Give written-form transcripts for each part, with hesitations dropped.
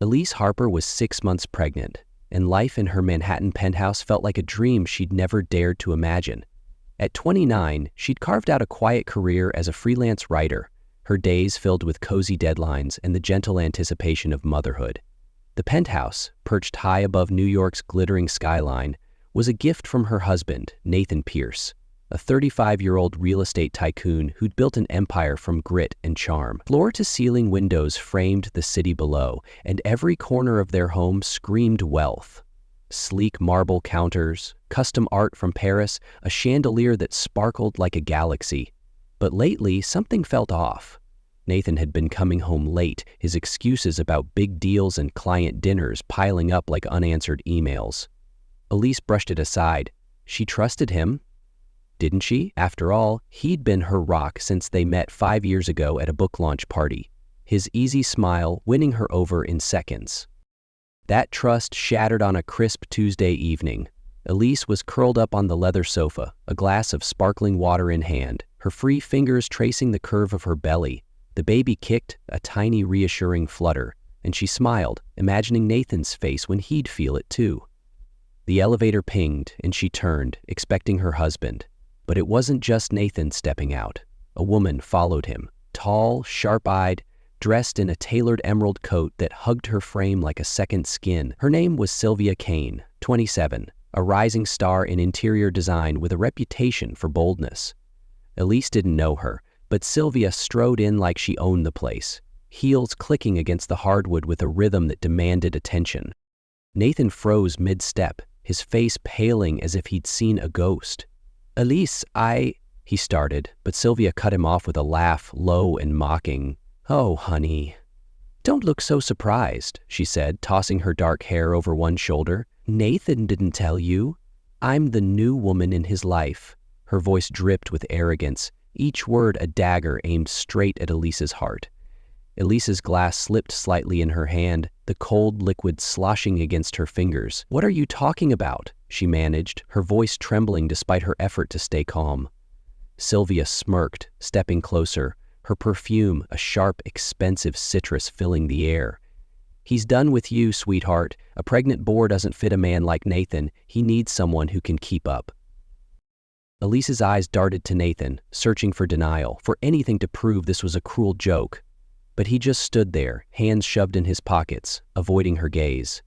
Elise Harper was 6 months pregnant, and life in her Manhattan penthouse felt like a dream she'd never dared to imagine. At 29, she'd carved out a quiet career as a freelance writer, her days filled with cozy deadlines and the gentle anticipation of motherhood. The penthouse, perched high above New York's glittering skyline, was a gift from her husband, Nathan Pierce, a 35-year-old real estate tycoon who'd built an empire from grit and charm. Floor-to-ceiling windows framed the city below, and every corner of their home screamed wealth. Sleek marble counters, custom art from Paris, a chandelier that sparkled like a galaxy. But lately, something felt off. Nathan had been coming home late, his excuses about big deals and client dinners piling up like unanswered emails. Elise brushed it aside. She trusted him, didn't she? After all, he'd been her rock since they met 5 years ago at a book launch party, his easy smile winning her over in seconds. That trust shattered on a crisp Tuesday evening. Elise was curled up on the leather sofa, a glass of sparkling water in hand, her free fingers tracing the curve of her belly. The baby kicked, a tiny reassuring flutter, and she smiled, imagining Nathan's face when he'd feel it too. The elevator pinged, and she turned, expecting her husband. But it wasn't just Nathan stepping out. A woman followed him, tall, sharp-eyed, dressed in a tailored emerald coat that hugged her frame like a second skin. Her name was Sylvia Kane, 27, a rising star in interior design with a reputation for boldness. Elise didn't know her, but Sylvia strode in like she owned the place, heels clicking against the hardwood with a rhythm that demanded attention. Nathan froze mid-step, his face paling as if he'd seen a ghost. "Elise, he started, but Sylvia cut him off with a laugh, low and mocking. "Oh, honey. Don't look so surprised," she said, tossing her dark hair over one shoulder. "Nathan didn't tell you. I'm the new woman in his life." Her voice dripped with arrogance, each word a dagger aimed straight at Elise's heart. Elise's glass slipped slightly in her hand, the cold liquid sloshing against her fingers. "What are you talking about?" she managed, her voice trembling despite her effort to stay calm. Sylvia smirked, stepping closer, her perfume a sharp, expensive citrus filling the air. "He's done with you, sweetheart. A pregnant boar doesn't fit a man like Nathan. He needs someone who can keep up." Elise's eyes darted to Nathan, searching for denial, for anything to prove this was a cruel joke. But he just stood there, hands shoved in his pockets, avoiding her gaze.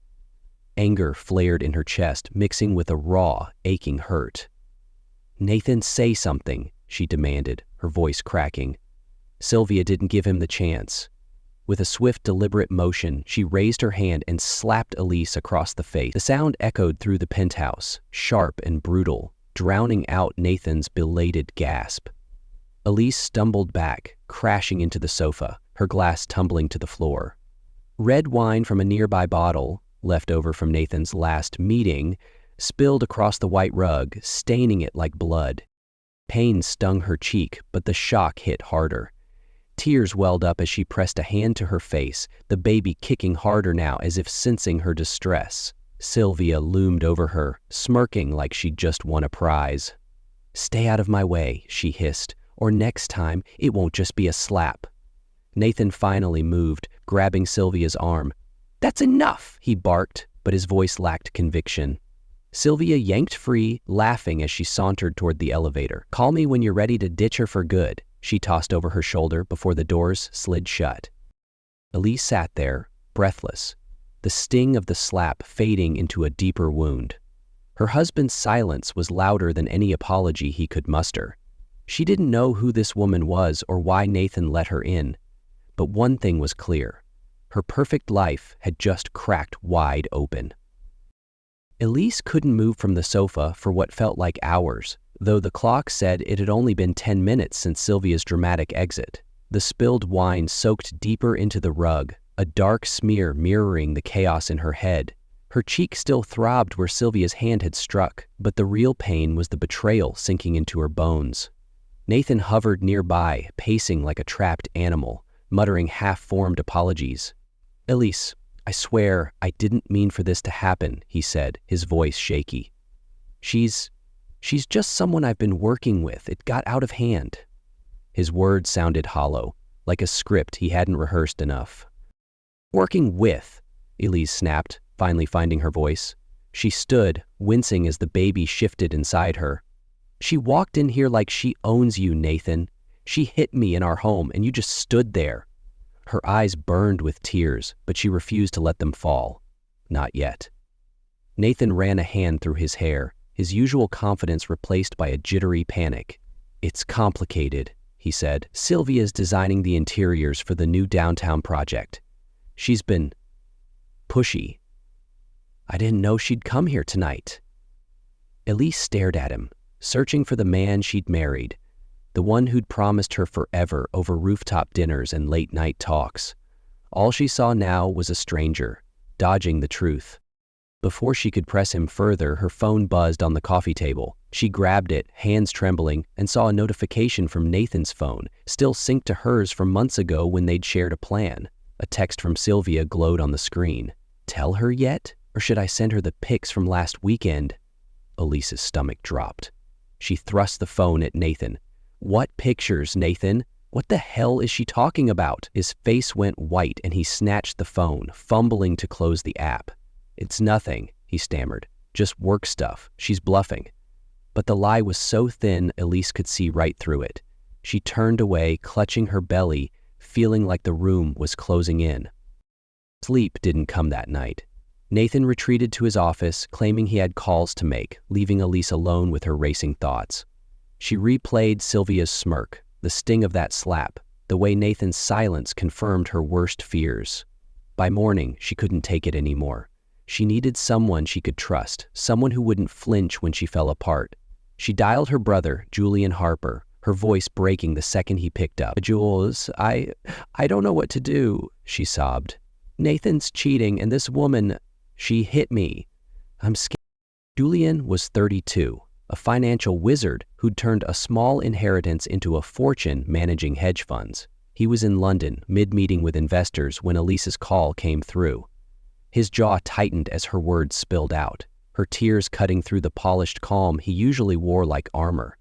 Anger flared in her chest, mixing with a raw, aching hurt. "Nathan, say something," she demanded, her voice cracking. Sylvia didn't give him the chance. With a swift, deliberate motion, she raised her hand and slapped Elise across the face. The sound echoed through the penthouse, sharp and brutal, drowning out Nathan's belated gasp. Elise stumbled back, crashing into the sofa, her glass tumbling to the floor. Red wine from a nearby bottle, left over from Nathan's last meeting, spilled across the white rug, staining it like blood. Pain stung her cheek, but the shock hit harder. Tears welled up as she pressed a hand to her face, the baby kicking harder now as if sensing her distress. Sylvia loomed over her, smirking like she'd just won a prize. "Stay out of my way," she hissed, "or next time it won't just be a slap." Nathan finally moved, grabbing Sylvia's arm. "That's enough," he barked, but his voice lacked conviction. Sylvia yanked free, laughing as she sauntered toward the elevator. "Call me when you're ready to ditch her for good," she tossed over her shoulder before the doors slid shut. Elise sat there, breathless, the sting of the slap fading into a deeper wound. Her husband's silence was louder than any apology he could muster. She didn't know who this woman was or why Nathan let her in. But one thing was clear. Her perfect life had just cracked wide open. Elise couldn't move from the sofa for what felt like hours, though the clock said it had only been 10 minutes since Sylvia's dramatic exit. The spilled wine soaked deeper into the rug, a dark smear mirroring the chaos in her head. Her cheek still throbbed where Sylvia's hand had struck, but the real pain was the betrayal sinking into her bones. Nathan hovered nearby, pacing like a trapped animal, muttering half-formed apologies. "Elise, I swear I didn't mean for this to happen," he said, his voice shaky. She's just someone I've been working with. It got out of hand." His words sounded hollow, like a script he hadn't rehearsed enough. "Working with? Elise snapped, finally finding her voice. She stood, wincing as the baby shifted inside her. "She walked in here like she owns you, Nathan. She hit me in our home and you just stood there." Her eyes burned with tears, but she refused to let them fall. Not yet. Nathan ran a hand through his hair, his usual confidence replaced by a jittery panic. "It's complicated," he said. "Sylvia's designing the interiors for the new downtown project. She's been pushy. I didn't know she'd come here tonight." Elise stared at him, searching for the man she'd married, the one who'd promised her forever over rooftop dinners and late-night talks. All she saw now was a stranger, dodging the truth. Before she could press him further, her phone buzzed on the coffee table. She grabbed it, hands trembling, and saw a notification from Nathan's phone, still synced to hers from months ago when they'd shared a plan. A text from Sylvia glowed on the screen. "Tell her yet? Or should I send her the pics from last weekend?" Elise's stomach dropped. She thrust the phone at Nathan. "What pictures, Nathan? What the hell is she talking about?" His face went white and he snatched the phone, fumbling to close the app. "It's nothing," he stammered. "Just work stuff. She's bluffing." But the lie was so thin, Elise could see right through it. She turned away, clutching her belly, feeling like the room was closing in. Sleep didn't come that night. Nathan retreated to his office, claiming he had calls to make, leaving Elise alone with her racing thoughts. She replayed Sylvia's smirk, the sting of that slap, the way Nathan's silence confirmed her worst fears. By morning, she couldn't take it anymore. She needed someone she could trust, someone who wouldn't flinch when she fell apart. She dialed her brother, Julian Harper, her voice breaking the second he picked up. "Jules, I don't know what to do," she sobbed. "Nathan's cheating and this woman, she hit me. I'm scared." Julian was 32, a financial wizard who'd turned a small inheritance into a fortune managing hedge funds. He was in London, mid-meeting with investors when Elise's call came through. His jaw tightened as her words spilled out, her tears cutting through the polished calm he usually wore like armor.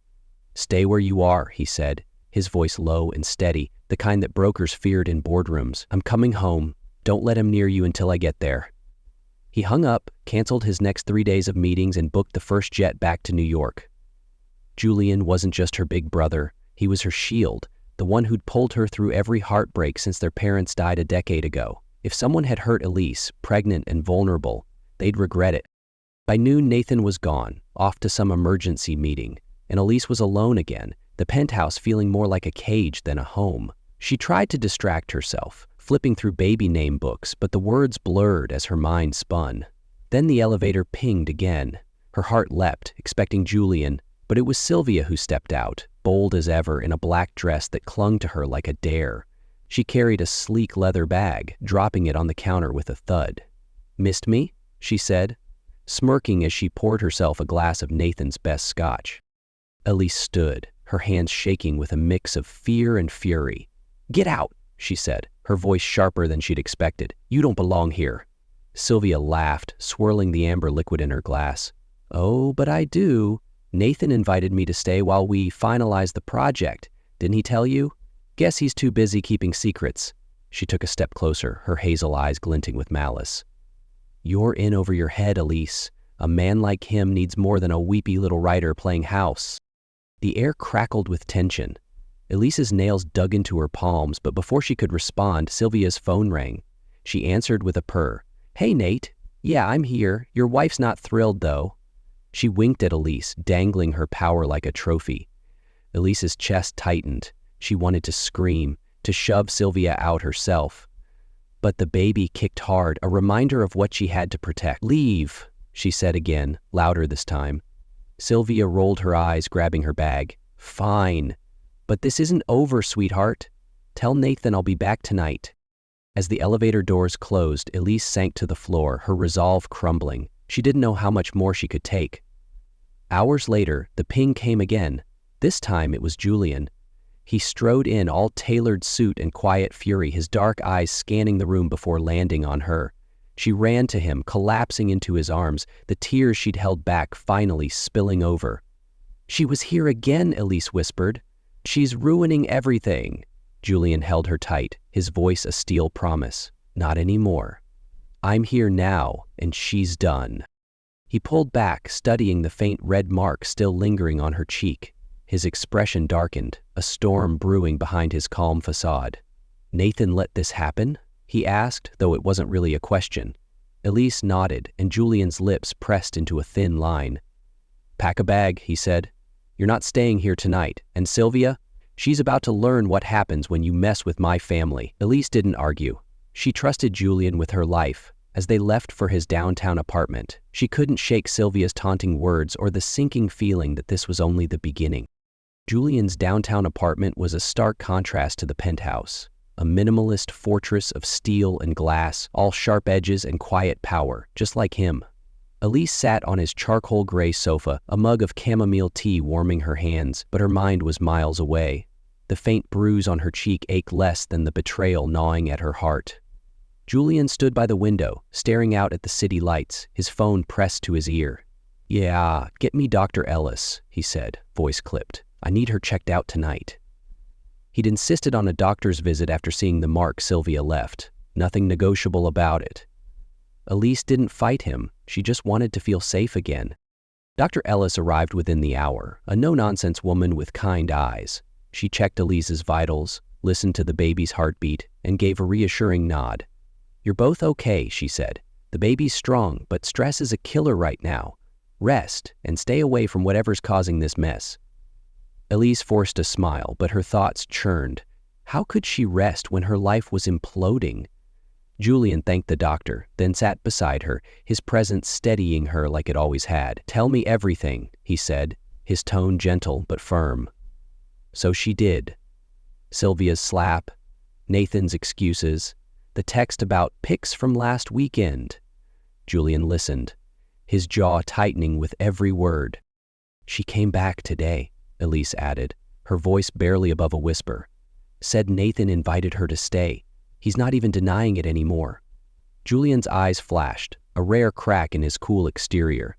"Stay where you are," he said, his voice low and steady, the kind that brokers feared in boardrooms. "I'm coming home. Don't let him near you until I get there." He hung up, canceled his next 3 days of meetings, and booked the first jet back to New York. Julian wasn't just her big brother. He was her shield, the one who'd pulled her through every heartbreak since their parents died a decade ago. If someone had hurt Elise, pregnant and vulnerable, they'd regret it. By noon, Nathan was gone, off to some emergency meeting, and Elise was alone again, the penthouse feeling more like a cage than a home. She tried to distract herself, flipping through baby name books, but the words blurred as her mind spun. Then the elevator pinged again. Her heart leapt, expecting Julian, but it was Sylvia who stepped out, bold as ever in a black dress that clung to her like a dare. She carried a sleek leather bag, dropping it on the counter with a thud. "Missed me?" she said, smirking as she poured herself a glass of Nathan's best scotch. Elise stood, her hands shaking with a mix of fear and fury. "Get out," she said, her voice sharper than she'd expected. "You don't belong here." Sylvia laughed, swirling the amber liquid in her glass. "Oh, but I do. Nathan invited me to stay while we finalize the project. Didn't he tell you? Guess he's too busy keeping secrets." She took a step closer, her hazel eyes glinting with malice. "You're in over your head, Elise. A man like him needs more than a weepy little writer playing house." The air crackled with tension. Elise's nails dug into her palms, but before she could respond, Sylvia's phone rang. She answered with a purr. "Hey, Nate. Yeah, I'm here. Your wife's not thrilled, though." She winked at Elise, dangling her power like a trophy. Elise's chest tightened. She wanted to scream, to shove Sylvia out herself. But the baby kicked hard, a reminder of what she had to protect. "Leave," she said again, louder this time. Sylvia rolled her eyes, grabbing her bag. "Fine. But this isn't over, sweetheart. Tell Nathan I'll be back tonight." As the elevator doors closed, Elise sank to the floor, her resolve crumbling. She didn't know how much more she could take. Hours later, the ping came again. This time it was Julian. He strode in, all tailored suit and quiet fury, his dark eyes scanning the room before landing on her. She ran to him, collapsing into his arms, the tears she'd held back finally spilling over. "She was here again," Elise whispered. "She's ruining everything." Julian held her tight, his voice a steel promise. "Not anymore." I'm here now, and she's done. He pulled back, studying the faint red mark still lingering on her cheek. His expression darkened, a storm brewing behind his calm facade. Nathan let this happen? He asked, though it wasn't really a question. Elise nodded, and Julian's lips pressed into a thin line. Pack a bag, he said. You're not staying here tonight, and Sylvia? She's about to learn what happens when you mess with my family. Elise didn't argue. She trusted Julian with her life. As they left for his downtown apartment, she couldn't shake Sylvia's taunting words or the sinking feeling that this was only the beginning. Julian's downtown apartment was a stark contrast to the penthouse, a minimalist fortress of steel and glass, all sharp edges and quiet power, just like him. Elise sat on his charcoal gray sofa, a mug of chamomile tea warming her hands, but her mind was miles away. The faint bruise on her cheek ached less than the betrayal gnawing at her heart. Julian stood by the window, staring out at the city lights, his phone pressed to his ear. Yeah, get me Dr. Ellis, he said, voice clipped. I need her checked out tonight. He'd insisted on a doctor's visit after seeing the mark Sylvia left. Nothing negotiable about it. Elise didn't fight him. She just wanted to feel safe again. Dr. Ellis arrived within the hour, a no-nonsense woman with kind eyes. She checked Elise's vitals, listened to the baby's heartbeat, and gave a reassuring nod. You're both okay, she said. The baby's strong, but stress is a killer right now. Rest, and stay away from whatever's causing this mess. Elise forced a smile, but her thoughts churned. How could she rest when her life was imploding? Julian thanked the doctor, then sat beside her, his presence steadying her like it always had. Tell me everything, he said, his tone gentle but firm. So she did. Sylvia's slap, Nathan's excuses, the text about pics from last weekend. Julian listened, his jaw tightening with every word. She came back today, Elise added, her voice barely above a whisper. Said Nathan invited her to stay. He's not even denying it anymore. Julian's eyes flashed, a rare crack in his cool exterior.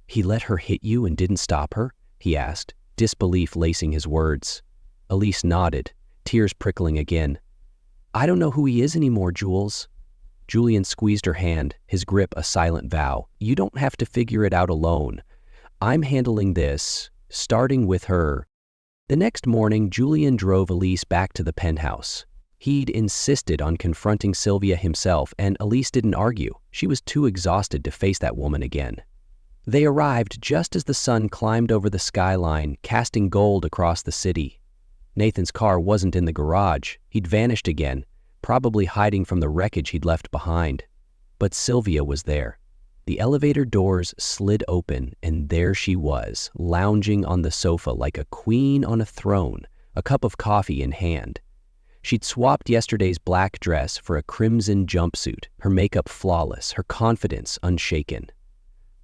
He let her hit you and didn't stop her? He asked, disbelief lacing his words. Elise nodded, tears prickling again. I don't know who he is anymore, Jules. Julian squeezed her hand, his grip a silent vow. You don't have to figure it out alone. I'm handling this, starting with her. The next morning, Julian drove Elise back to the penthouse. He'd insisted on confronting Sylvia himself, and Elise didn't argue. She was too exhausted to face that woman again. They arrived just as the sun climbed over the skyline, casting gold across the city. Nathan's car wasn't in the garage. He'd vanished again, probably hiding from the wreckage he'd left behind. But Sylvia was there. The elevator doors slid open, and there she was, lounging on the sofa like a queen on a throne, a cup of coffee in hand. She'd swapped yesterday's black dress for a crimson jumpsuit, her makeup flawless, her confidence unshaken.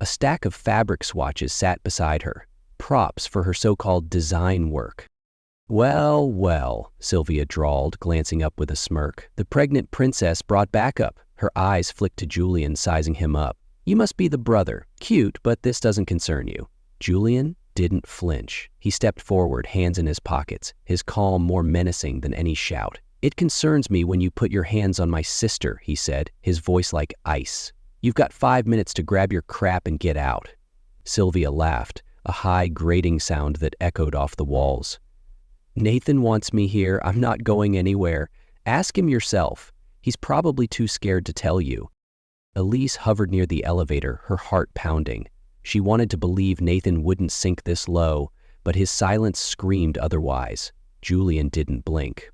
A stack of fabric swatches sat beside her, props for her so-called design work. Well, well, Sylvia drawled, glancing up with a smirk. The pregnant princess brought backup. Her eyes flicked to Julian, sizing him up. You must be the brother. Cute, but this doesn't concern you. Julian didn't flinch. He stepped forward, hands in his pockets, his calm more menacing than any shout. It concerns me when you put your hands on my sister, he said, his voice like ice. You've got 5 minutes to grab your crap and get out. Sylvia laughed, a high, grating sound that echoed off the walls. Nathan wants me here. I'm not going anywhere. Ask him yourself. He's probably too scared to tell you. Elise hovered near the elevator, her heart pounding. She wanted to believe Nathan wouldn't sink this low, but his silence screamed otherwise. Julian didn't blink.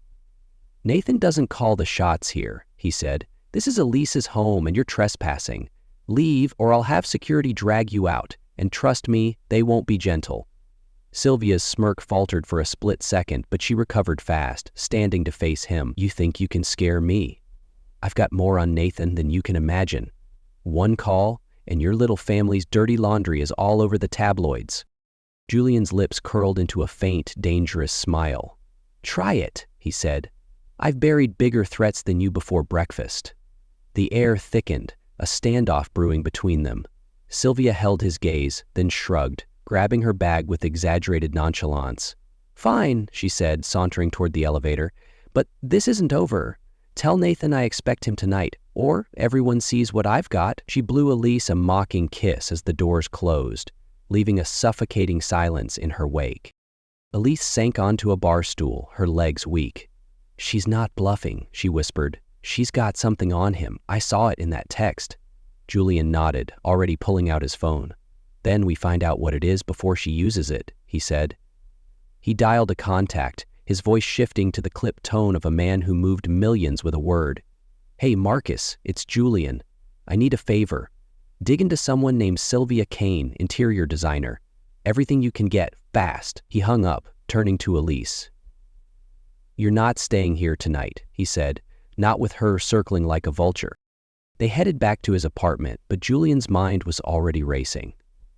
Nathan doesn't call the shots here, he said. This is Elise's home and you're trespassing. Leave or I'll have security drag you out. And trust me, they won't be gentle. Sylvia's smirk faltered for a split second, but she recovered fast, standing to face him. You think you can scare me? I've got more on Nathan than you can imagine. One call, and your little family's dirty laundry is all over the tabloids. Julian's lips curled into a faint, dangerous smile. Try it, he said. I've buried bigger threats than you before breakfast. The air thickened, a standoff brewing between them. Sylvia held his gaze, then shrugged, grabbing her bag with exaggerated nonchalance. Fine, she said, sauntering toward the elevator. But this isn't over. Tell Nathan I expect him tonight, Or everyone sees what I've got. She blew Elise a mocking kiss as the doors closed, leaving a suffocating silence in her wake. Elise sank onto a bar stool, her legs weak. "She's not bluffing," she whispered. "She's got something on him. I saw it in that text." Julian nodded, already pulling out his phone. "Then we find out what it is before she uses it," he said. He dialed a contact, his voice shifting to the clipped tone of a man who moved millions with a word. "Hey, Marcus, it's Julian. I need a favor. Dig into someone named Sylvia Kane, interior designer. Everything you can get, fast." He hung up, turning to Elise. "You're not staying here tonight," he said, not with her circling like a vulture. They headed back to his apartment, but Julian's mind was already racing.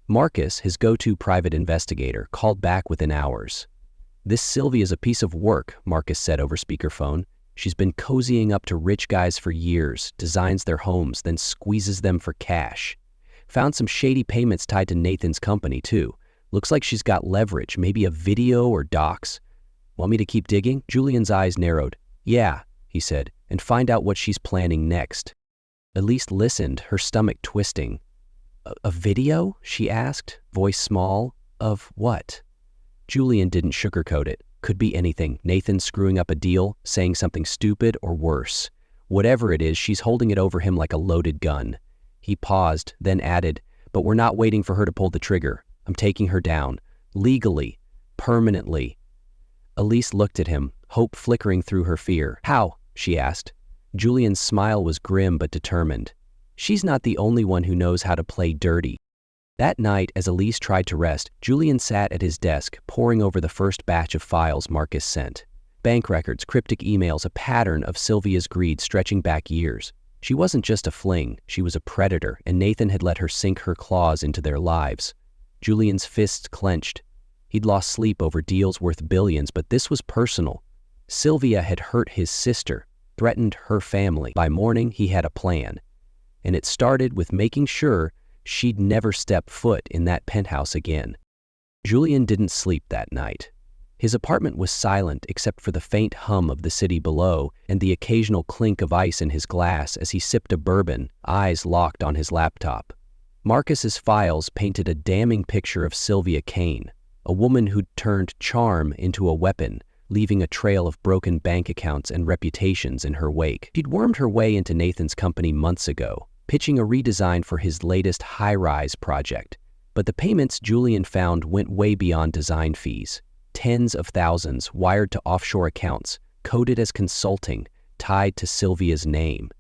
Marcus, his go-to private investigator, called back within hours. "This Sylvia's a piece of work," Marcus said over speakerphone. "She's been cozying up to rich guys for years, designs their homes, then squeezes them for cash. Found some shady payments tied to Nathan's company, too. Looks like she's got leverage, maybe a video or docs. Want me to keep digging?" Julian's eyes narrowed. "Yeah," he said, "and find out what she's planning next." Elise listened, her stomach twisting. A video?" she asked, voice small. "Of what?" Julian didn't sugarcoat it. Could be anything. Nathan screwing up a deal, saying something stupid, or worse. Whatever it is, she's holding it over him like a loaded gun. He paused, then added, "But we're not waiting for her to pull the trigger. I'm taking her down. Legally. Permanently." Elise looked at him, hope flickering through her fear. "How?" she asked. Julian's smile was grim but determined. "She's not the only one who knows how to play dirty." That night, as Elise tried to rest, Julian sat at his desk, poring over the first batch of files Marcus sent. Bank records, cryptic emails, a pattern of Sylvia's greed stretching back years. She wasn't just a fling, she was a predator, and Nathan had let her sink her claws into their lives. Julian's fists clenched. He'd lost sleep over deals worth billions, but this was personal. Sylvia had hurt his sister, threatened her family. By morning, he had a plan. And it started with making sure she'd never step foot in that penthouse again. Julian didn't sleep that night. His apartment was silent except for the faint hum of the city below and the occasional clink of ice in his glass as he sipped a bourbon, eyes locked on his laptop. Marcus's files painted a damning picture of Sylvia Kane, a woman who'd turned charm into a weapon, leaving a trail of broken bank accounts and reputations in her wake. She'd wormed her way into Nathan's company months ago, pitching a redesign for his latest high-rise project. But the payments Julian found went way beyond design fees. Tens of thousands wired to offshore accounts, coded as consulting, tied to Sylvia's name.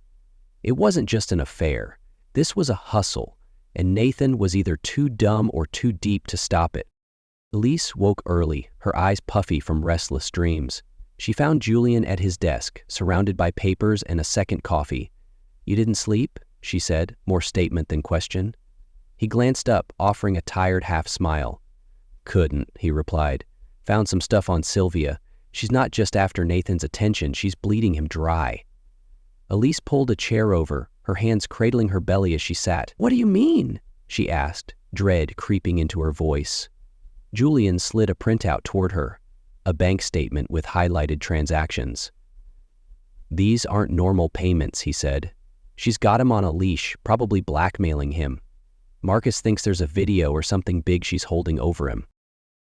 It wasn't just an affair. This was a hustle, and Nathan was either too dumb or too deep to stop it. Elise woke early, her eyes puffy from restless dreams. She found Julian at his desk, surrounded by papers and a second coffee. "You didn't sleep?" she said, more statement than question. He glanced up, offering a tired half-smile. "Couldn't," he replied. "Found some stuff on Sylvia. She's not just after Nathan's attention, she's bleeding him dry." Elise pulled a chair over, her hands cradling her belly as she sat. "What do you mean?" she asked, dread creeping into her voice. Julian slid a printout toward her, a bank statement with highlighted transactions. "These aren't normal payments," he said. "She's got him on a leash, probably blackmailing him. Marcus thinks there's a video or something big she's holding over him."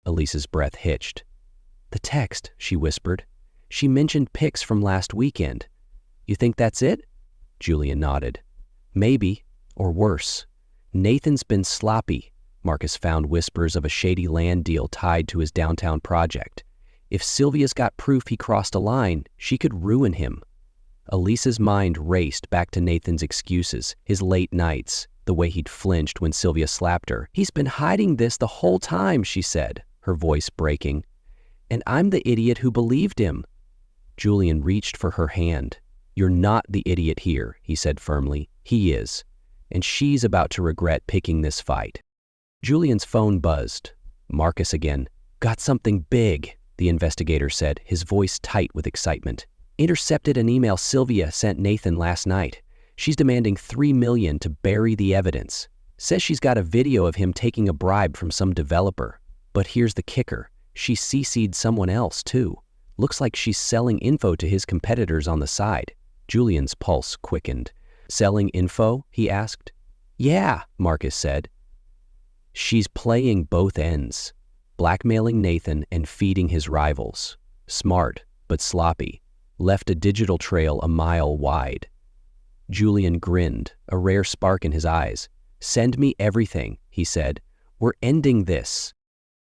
Elise's breath hitched. "The text," she whispered. "She mentioned pics from last weekend. You think that's it?" Julian nodded. "Maybe, or worse. Nathan's been sloppy." Marcus found whispers of a shady land deal tied to his downtown project. If Sylvia's got proof he crossed a line, she could ruin him. Elise's mind raced back to Nathan's excuses, his late nights, the way he'd flinched when Sylvia slapped her. "He's been hiding this the whole time," she said, her voice breaking. "And I'm the idiot who believed him." Julian reached for her hand. "You're not the idiot here," he said firmly. "He is. And she's about to regret picking this fight." Julian's phone buzzed. Marcus again. "Got something big," the investigator said, his voice tight with excitement. "Intercepted an email Sylvia sent Nathan last night. She's demanding $3 million to bury the evidence. Says she's got a video of him taking a bribe from some developer. But here's the kicker. She CC'd someone else, too. Looks like she's selling info to his competitors on the side." Julian's pulse quickened. Selling info? He asked. Yeah, Marcus said. She's playing both ends, blackmailing Nathan and feeding his rivals. Smart, but sloppy. Left a digital trail a mile wide. Julian grinned, a rare spark in his eyes. Send me everything, he said. We're ending this.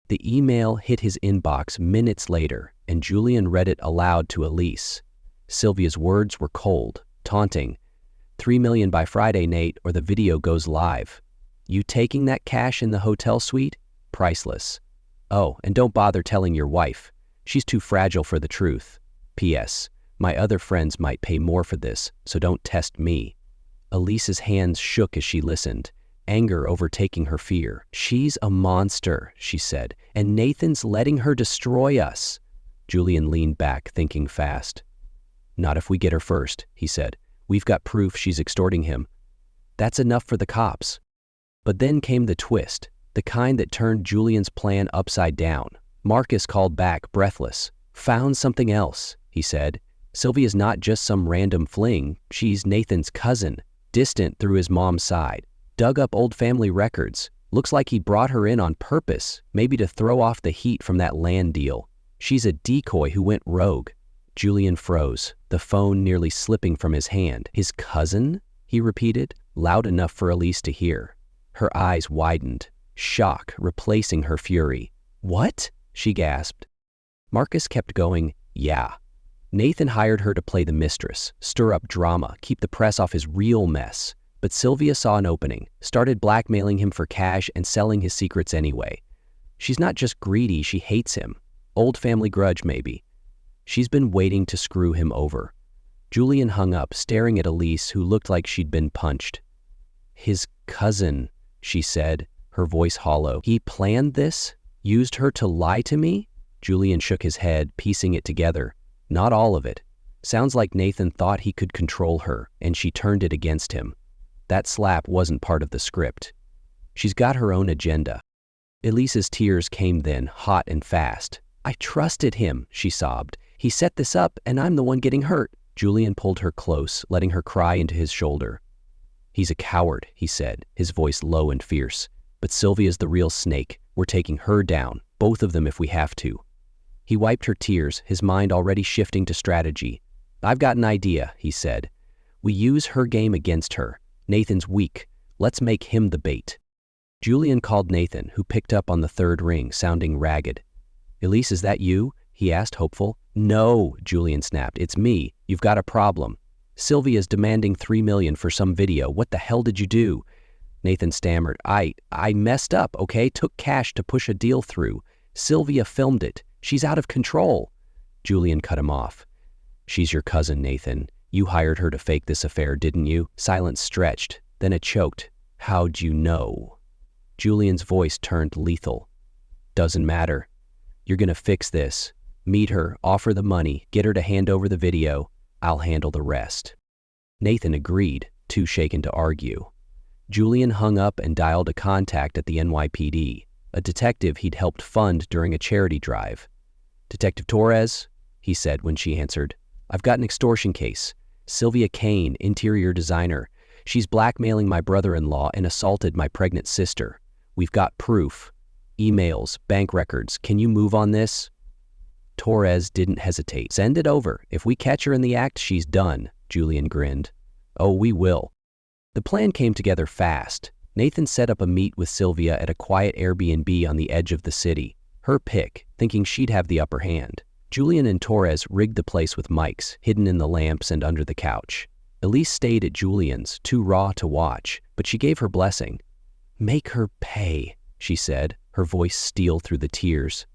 The email hit his inbox minutes later, and Julian read it aloud to Elise. Sylvia's words were cold, taunting. 3 million by Friday, Nate, or the video goes live. You taking that cash in the hotel suite? Priceless. Oh, and don't bother telling your wife. She's too fragile for the truth. P.S. My other friends might pay more for this, so don't test me. Elise's hands shook as she listened, anger overtaking her fear. She's a monster, she said, and Nathan's letting her destroy us. Julian leaned back, thinking fast. Not if we get her first, he said. We've got proof she's extorting him. That's enough for the cops. But then came the twist, the kind that turned Julian's plan upside down. Marcus called back, breathless. Found something else, he said. Sylvia's not just some random fling. She's Nathan's cousin, distant through his mom's side. Dug up old family records. Looks like he brought her in on purpose, maybe to throw off the heat from that land deal. She's a decoy who went rogue. Julian froze, the phone nearly slipping from his hand. His cousin? He repeated, loud enough for Elise to hear. Her eyes widened, shock replacing her fury. What? She gasped. Marcus kept going, yeah. Nathan hired her to play the mistress, stir up drama, keep the press off his real mess. But Sylvia saw an opening, started blackmailing him for cash and selling his secrets anyway. She's not just greedy, she hates him. Old family grudge, maybe. She's been waiting to screw him over. Julian hung up, staring at Elise, who looked like she'd been punched. His cousin, she said, her voice hollow. He planned this? Used her to lie to me? Julian shook his head, piecing it together. Not all of it. Sounds like Nathan thought he could control her, and she turned it against him. That slap wasn't part of the script. She's got her own agenda. Elise's tears came then, hot and fast. I trusted him, she sobbed. He set this up, and I'm the one getting hurt. Julian pulled her close, letting her cry into his shoulder. He's a coward, he said, his voice low and fierce. But Sylvia's the real snake. We're taking her down, both of them if we have to. He wiped her tears, his mind already shifting to strategy. I've got an idea, he said. We use her game against her. Nathan's weak. Let's make him the bait. Julian called Nathan, who picked up on the third ring, sounding ragged. Elise, is that you? He asked, hopeful. No, Julian snapped. It's me. You've got a problem. Sylvia's demanding 3 million for some video. What the hell did you do? Nathan stammered. I messed up, okay? Took cash to push a deal through. Sylvia filmed it. She's out of control. Julian cut him off. She's your cousin, Nathan. You hired her to fake this affair, didn't you? Silence stretched. Then it choked. How'd you know? Julian's voice turned lethal. Doesn't matter. You're gonna fix this. Meet her, offer the money, get her to hand over the video. I'll handle the rest. Nathan agreed, too shaken to argue. Julian hung up and dialed a contact at the NYPD, a detective he'd helped fund during a charity drive. Detective Torres, he said when she answered. I've got an extortion case. Sylvia Kane, interior designer. She's blackmailing my brother-in-law and assaulted my pregnant sister. We've got proof. Emails, bank records. Can you move on this? Torres didn't hesitate. Send it over. If we catch her in the act, she's done, Julian grinned. Oh, we will. The plan came together fast. Nathan set up a meet with Sylvia at a quiet Airbnb on the edge of the city. Her pick, thinking she'd have the upper hand. Julian and Torres rigged the place with mics, hidden in the lamps and under the couch. Elise stayed at Julian's, too raw to watch, but she gave her blessing. Make her pay, she said, her voice steel through the tears.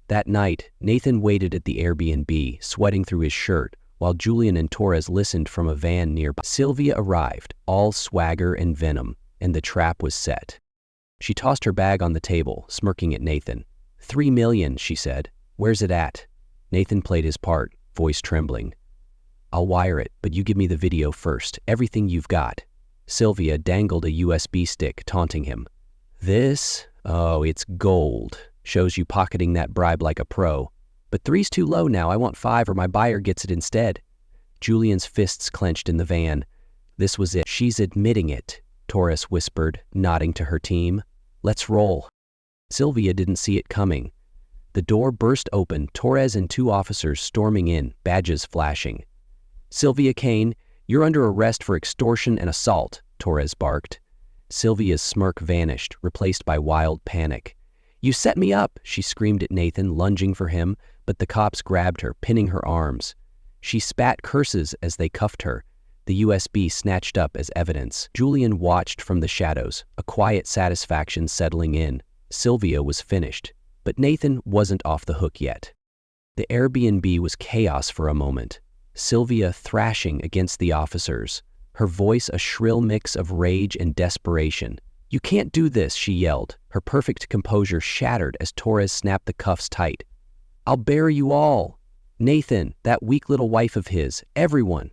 That night, Nathan waited at the Airbnb, sweating through his shirt, while Julian and Torres listened from a van nearby. Sylvia arrived, all swagger and venom, and the trap was set. She tossed her bag on the table, smirking at Nathan. 3 million, she said. Where's it at? Nathan played his part, voice trembling. I'll wire it, but you give me the video first, everything you've got. Sylvia dangled a USB stick, taunting him. This? Oh, it's gold. Shows you pocketing that bribe like a pro. But 3's too low now, I want 5 or my buyer gets it instead. Julian's fists clenched in the van. This was it. She's admitting it, Torres whispered, nodding to her team. Let's roll. Sylvia didn't see it coming. The door burst open, Torres and 2 officers storming in, badges flashing. Sylvia Kane, you're under arrest for extortion and assault, Torres barked. Sylvia's smirk vanished, replaced by wild panic. You set me up, she screamed at Nathan, lunging for him, but the cops grabbed her, pinning her arms. She spat curses as they cuffed her, the USB snatched up as evidence. Julian watched from the shadows, a quiet satisfaction settling in. Sylvia was finished, but Nathan wasn't off the hook yet. The Airbnb was chaos for a moment. Sylvia thrashing against the officers, her voice a shrill mix of rage and desperation. You can't do this, she yelled, her perfect composure shattered as Torres snapped the cuffs tight. I'll bury you all. Nathan, that weak little wife of his, everyone.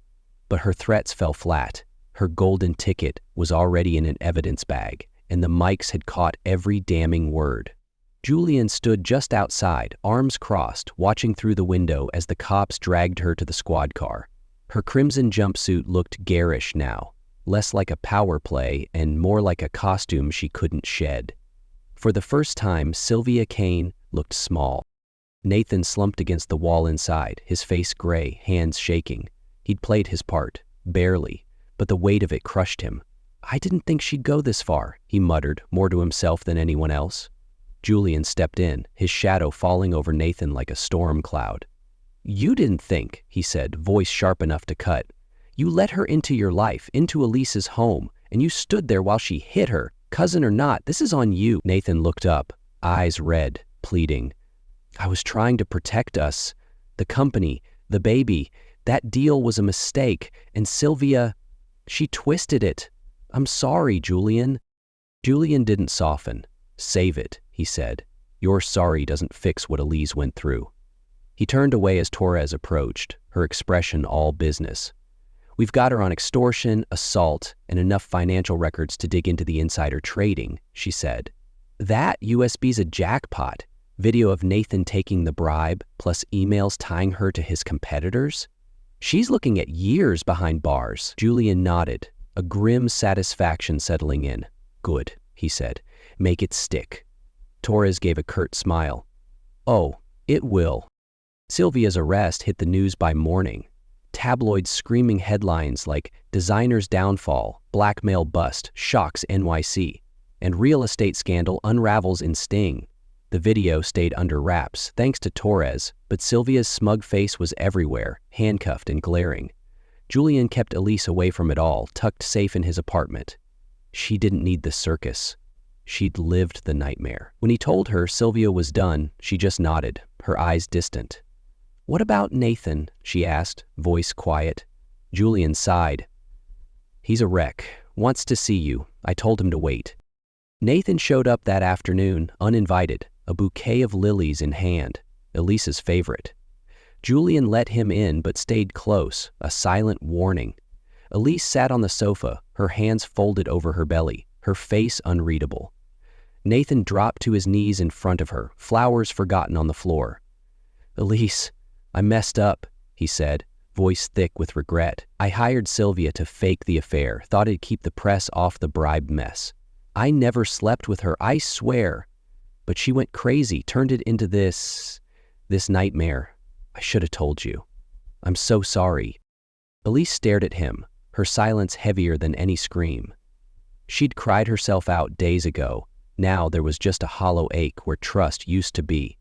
But her threats fell flat. Her golden ticket was already in an evidence bag, and the mics had caught every damning word. Julian stood just outside, arms crossed, watching through the window as the cops dragged her to the squad car. Her crimson jumpsuit looked garish now, less like a power play and more like a costume she couldn't shed. For the first time, Sylvia Kane looked small. Nathan slumped against the wall inside, his face gray, hands shaking. He'd played his part, barely, but the weight of it crushed him. I didn't think she'd go this far, he muttered, more to himself than anyone else. Julian stepped in, his shadow falling over Nathan like a storm cloud. You didn't think, he said, voice sharp enough to cut. You let her into your life, into Elise's home, and you stood there while she hit her. Cousin or not, this is on you. Nathan looked up, eyes red, pleading. I was trying to protect us. The company, the baby. That deal was a mistake, and Sylvia, she twisted it. I'm sorry, Julian. Julian didn't soften. Save it, he said. Your sorry doesn't fix what Elise went through. He turned away as Torres approached, her expression all business. We've got her on extortion, assault, and enough financial records to dig into the insider trading, she said. That USB's a jackpot. Video of Nathan taking the bribe, plus emails tying her to his competitors. She's looking at years behind bars. Julian nodded, a grim satisfaction settling in. Good, he said. Make it stick. Torres gave a curt smile. Oh, it will. Sylvia's arrest hit the news by morning. Tabloids screaming headlines like Designer's Downfall, Blackmail Bust, Shocks NYC, and Real Estate Scandal Unravels in Sting. The video stayed under wraps, thanks to Torres, but Sylvia's smug face was everywhere, handcuffed and glaring. Julian kept Elise away from it all, tucked safe in his apartment. She didn't need the circus. She'd lived the nightmare. When he told her Sylvia was done, she just nodded, her eyes distant. What about Nathan? She asked, voice quiet. Julian sighed. He's a wreck. Wants to see you. I told him to wait. Nathan showed up that afternoon, uninvited, a bouquet of lilies in hand, Elise's favorite. Julian let him in but stayed close, a silent warning. Elise sat on the sofa, her hands folded over her belly, her face unreadable. Nathan dropped to his knees in front of her, flowers forgotten on the floor. Elise, I messed up, he said, voice thick with regret. I hired Sylvia to fake the affair, thought it'd keep the press off the bribe mess. I never slept with her, I swear. But she went crazy, turned it into this nightmare. I should have told you. I'm so sorry. Elise stared at him, her silence heavier than any scream. She'd cried herself out days ago. Now there was just a hollow ache where trust used to be.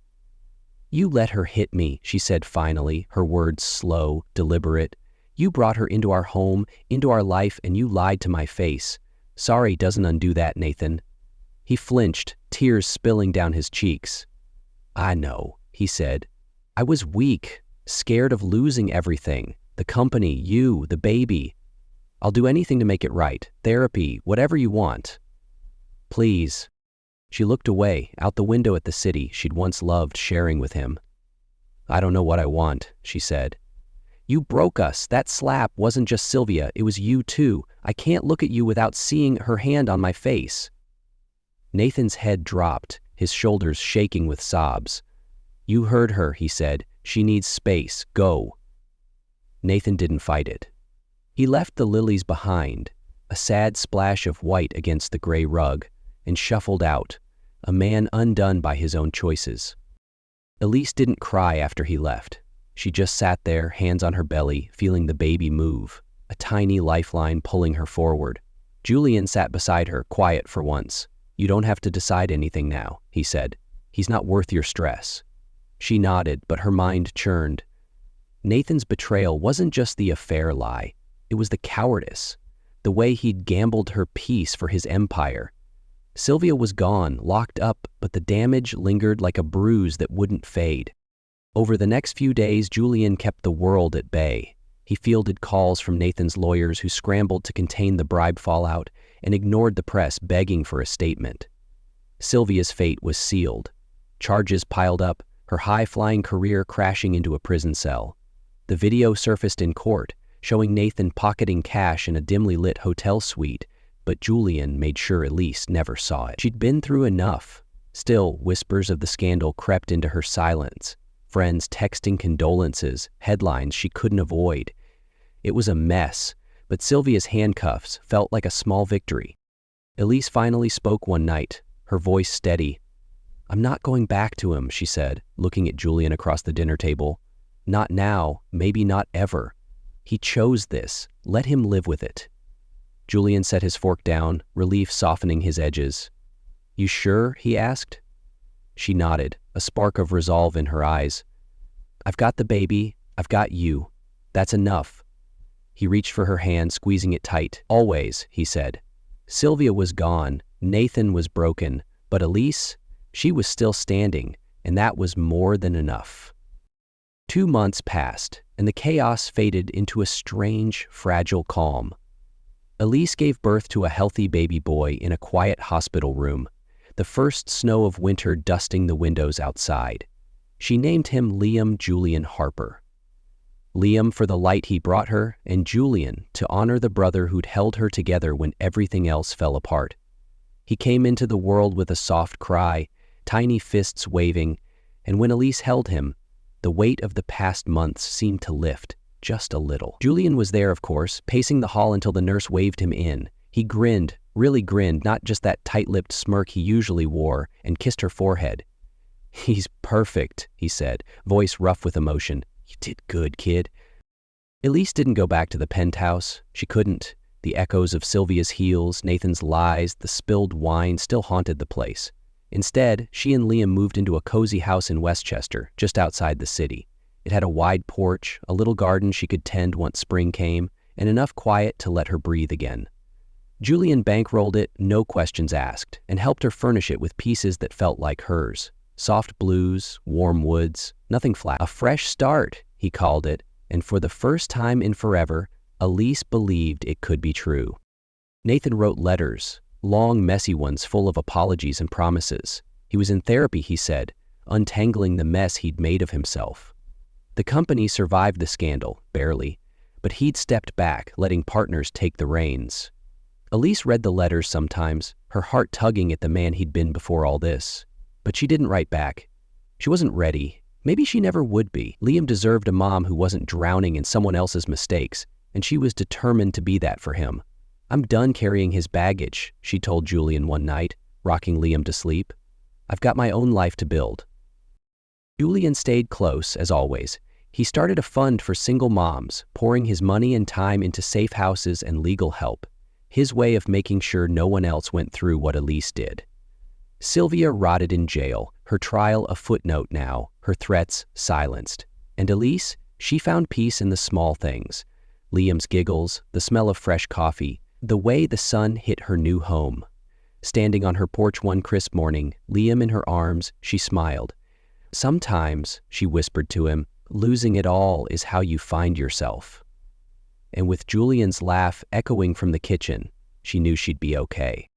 You let her hit me, she said finally, her words slow, deliberate. You brought her into our home, into our life, and you lied to my face. Sorry doesn't undo that, Nathan. He flinched, tears spilling down his cheeks. I know, he said. I was weak, scared of losing everything. The company, you, the baby. I'll do anything to make it right. Therapy, whatever you want. Please. She looked away, out the window at the city she'd once loved sharing with him. I don't know what I want, she said. You broke us. That slap wasn't just Sylvia, it was you too. I can't look at you without seeing her hand on my face. Nathan's head dropped, his shoulders shaking with sobs. You heard her, he said. She needs space. Go. Nathan didn't fight it. He left the lilies behind, a sad splash of white against the gray rug, and shuffled out, a man undone by his own choices. Elise didn't cry after he left. She just sat there, hands on her belly, feeling the baby move, a tiny lifeline pulling her forward. Julian sat beside her, quiet for once. "You don't have to decide anything now," he said. "He's not worth your stress." She nodded, but her mind churned. Nathan's betrayal wasn't just the affair lie. It was the cowardice, the way he'd gambled her peace for his empire. Sylvia was gone, locked up, but the damage lingered like a bruise that wouldn't fade. Over the next few days, Julian kept the world at bay. He fielded calls from Nathan's lawyers who scrambled to contain the bribe fallout and ignored the press begging for a statement. Sylvia's fate was sealed. Charges piled up, her high-flying career crashing into a prison cell. The video surfaced in court, showing Nathan pocketing cash in a dimly lit hotel suite, but Julian made sure Elise never saw it. She'd been through enough. Still, whispers of the scandal crept into her silence. Friends texting condolences, headlines she couldn't avoid. It was a mess, but Sylvia's handcuffs felt like a small victory. Elise finally spoke one night, her voice steady. "I'm not going back to him," she said, looking at Julian across the dinner table. "Not now, maybe not ever. He chose this. Let him live with it." Julian set his fork down, relief softening his edges. "You sure?" he asked. She nodded, a spark of resolve in her eyes. "I've got the baby. I've got you. That's enough." He reached for her hand, squeezing it tight. "Always," he said. Sylvia was gone. Nathan was broken. But Elise, she was still standing, and that was more than enough. 2 months passed, and the chaos faded into a strange, fragile calm. Elise gave birth to a healthy baby boy in a quiet hospital room, the first snow of winter dusting the windows outside. She named him Liam Julian Harper. Liam for the light he brought her, and Julian to honor the brother who'd held her together when everything else fell apart. He came into the world with a soft cry, tiny fists waving, and when Elise held him, the weight of the past months seemed to lift, just a little. Julian was there, of course, pacing the hall until the nurse waved him in. He grinned, really grinned, not just that tight-lipped smirk he usually wore, and kissed her forehead. "He's perfect," he said, voice rough with emotion. "You did good, kid." Elise didn't go back to the penthouse. She couldn't. The echoes of Sylvia's heels, Nathan's lies, the spilled wine still haunted the place. Instead, she and Liam moved into a cozy house in Westchester, just outside the city. It had a wide porch, a little garden she could tend once spring came, and enough quiet to let her breathe again. Julian bankrolled it, no questions asked, and helped her furnish it with pieces that felt like hers. Soft blues, warm woods, nothing flat. A fresh start, he called it, and for the first time in forever, Elise believed it could be true. Nathan wrote letters, long, messy ones full of apologies and promises. He was in therapy, he said, untangling the mess he'd made of himself. The company survived the scandal, barely, but he'd stepped back, letting partners take the reins. Elise read the letters sometimes, her heart tugging at the man he'd been before all this. But she didn't write back. She wasn't ready. Maybe she never would be. Liam deserved a mom who wasn't drowning in someone else's mistakes, and she was determined to be that for him. "I'm done carrying his baggage," she told Julian one night, rocking Liam to sleep. "I've got my own life to build." Julian stayed close, as always. He started a fund for single moms, pouring his money and time into safe houses and legal help, his way of making sure no one else went through what Elise did. Sylvia rotted in jail, her trial a footnote now, her threats silenced. And Elise, she found peace in the small things. Liam's giggles, the smell of fresh coffee, the way the sun hit her new home. Standing on her porch one crisp morning, Liam in her arms, she smiled. "Sometimes," she whispered to him, "losing it all is how you find yourself." And with Julian's laugh echoing from the kitchen, she knew she'd be okay.